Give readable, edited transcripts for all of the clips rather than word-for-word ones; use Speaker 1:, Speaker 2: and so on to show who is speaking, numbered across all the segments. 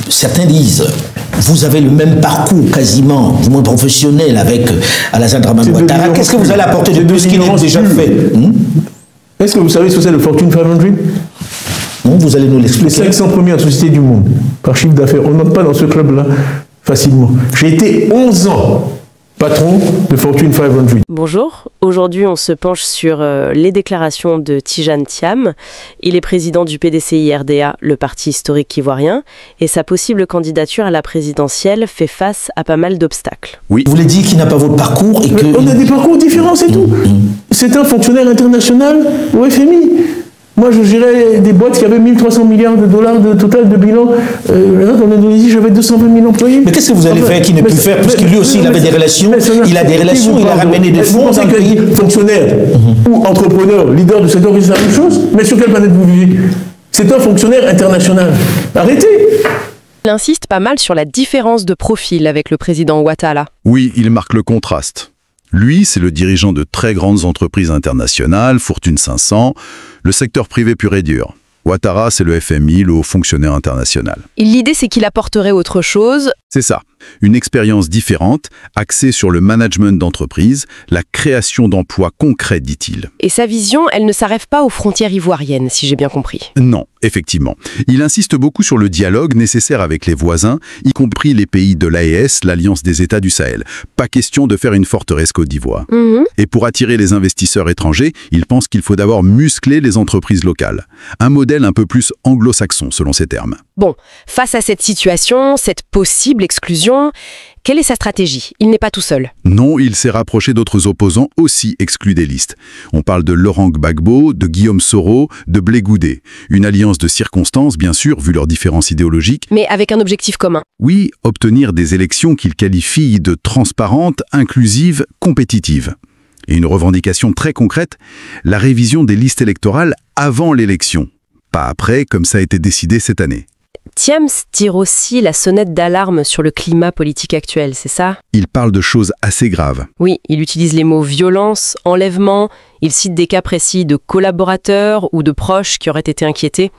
Speaker 1: certains disent, vous avez le même parcours quasiment, du moins professionnel, avec Alassane Dramane Ouattara. Qu'est-ce que vous allez apporter de plus qu'il est déjà fait?
Speaker 2: Est-ce que vous savez ce que c'est le Fortune 500?
Speaker 1: Non, vous allez nous l'expliquer.
Speaker 2: Les 500 premières sociétés du monde, par chiffre d'affaires. On n'entre pas dans ce club-là facilement. J'ai été 11 ans patron de Fortune 500.
Speaker 3: Bonjour, aujourd'hui on se penche sur les déclarations de Tidjane Thiam. Il est président du PDCI RDA, le parti historique ivoirien, et sa possible candidature à la présidentielle fait face à pas mal d'obstacles.
Speaker 1: Oui. Vous voulez dire qu'il n'a pas votre parcours et que...
Speaker 2: On a des parcours différents, c'est tout. C'est un fonctionnaire international au FMI. Moi, je gérais des boîtes qui avaient 1300 milliards de dollars de total de bilan. En Indonésie, j'avais 220 000 employés.
Speaker 1: Mais qu'est-ce que vous allez faire qu'il ne peut faire? Parce que lui aussi, il avait des relations. Il a des relations, il a ramené des fonds.
Speaker 2: Vous pensez que fonctionnaire ou entrepreneur, leader de secteur, c'est la même chose? Mais sur quelle planète vous vivez? C'est un fonctionnaire international. Arrêtez!
Speaker 3: Il insiste pas mal sur la différence de profil avec le président Ouattara.
Speaker 4: Oui, il marque le contraste. Lui, c'est le dirigeant de très grandes entreprises internationales, Fortune 500, le secteur privé pur et dur. Ouattara, c'est le FMI, le haut fonctionnaire international.
Speaker 3: L'idée, c'est qu'il apporterait autre chose.
Speaker 4: C'est ça, une expérience différente, axée sur le management d'entreprise, la création d'emplois concrets, dit-il.
Speaker 3: Et sa vision, elle ne s'arrête pas aux frontières ivoiriennes, si j'ai bien compris.
Speaker 4: Non, effectivement. Il insiste beaucoup sur le dialogue nécessaire avec les voisins, y compris les pays de l'AES, l'Alliance des États du Sahel. Pas question de faire une forteresse Côte d'Ivoire. Et pour attirer les investisseurs étrangers, il pense qu'il faut d'abord muscler les entreprises locales. Un modèle un peu plus anglo-saxon, selon ses termes.
Speaker 3: Bon, face à cette situation, cette possible exclusion, quelle est sa stratégie? Il n'est pas tout seul.
Speaker 4: Non, il s'est rapproché d'autres opposants aussi exclus des listes. On parle de Laurent Gbagbo, de Guillaume Soro, de Blé Goudé. Une alliance de circonstances, bien sûr, vu leurs différences idéologiques.
Speaker 3: Mais avec un objectif commun.
Speaker 4: Oui, obtenir des élections qu'il qualifie de transparentes, inclusives, compétitives. Et une revendication très concrète, la révision des listes électorales avant l'élection. Pas après, comme ça a été décidé cette année.
Speaker 3: Thiam tire aussi la sonnette d'alarme sur le climat politique actuel, c'est ça?
Speaker 4: Il parle de choses assez graves.
Speaker 3: Oui, il utilise les mots violence, enlèvement, il cite des cas précis de collaborateurs ou de proches qui auraient été inquiétés.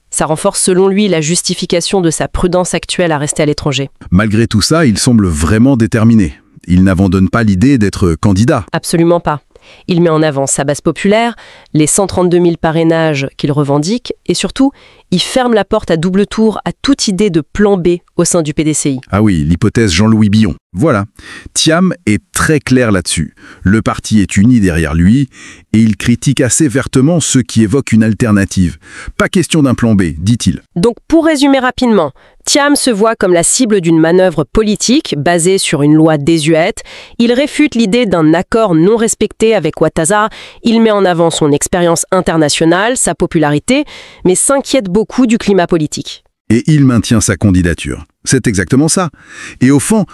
Speaker 3: Ça renforce selon lui la justification de sa prudence actuelle à rester à l'étranger.
Speaker 4: Malgré tout ça, il semble vraiment déterminé. Il n'abandonne pas l'idée d'être candidat.
Speaker 3: Absolument pas. Il met en avant sa base populaire, les 132 000 parrainages qu'il revendique, et surtout, il ferme la porte à double tour à toute idée de plan B au sein du PDCI.
Speaker 4: Ah oui, l'hypothèse Jean-Louis Billon. Voilà. Thiam est très clair là-dessus. Le parti est uni derrière lui, et il critique assez vertement ceux qui évoquent une alternative. Pas question d'un plan B, dit-il.
Speaker 3: Donc pour résumer rapidement, Thiam se voit comme la cible d'une manœuvre politique basée sur une loi désuète. Il réfute l'idée d'un accord non respecté avec Ouattara. Il met en avant son expérience internationale, sa popularité, mais s'inquiète beaucoup du climat politique.
Speaker 4: Et il maintient sa candidature. C'est exactement ça. Et au fond,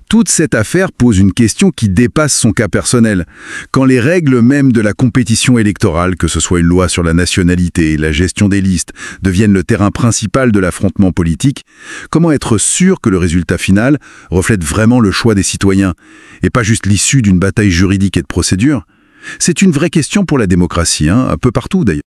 Speaker 4: toute cette affaire pose une question qui dépasse son cas personnel. Quand les règles même de la compétition électorale, que ce soit une loi sur la nationalité, la gestion des listes, deviennent le terrain principal de l'affrontement politique, comment être sûr que le résultat final reflète vraiment le choix des citoyens, et pas juste l'issue d'une bataille juridique et de procédure? C'est une vraie question pour la démocratie, un peu partout d'ailleurs.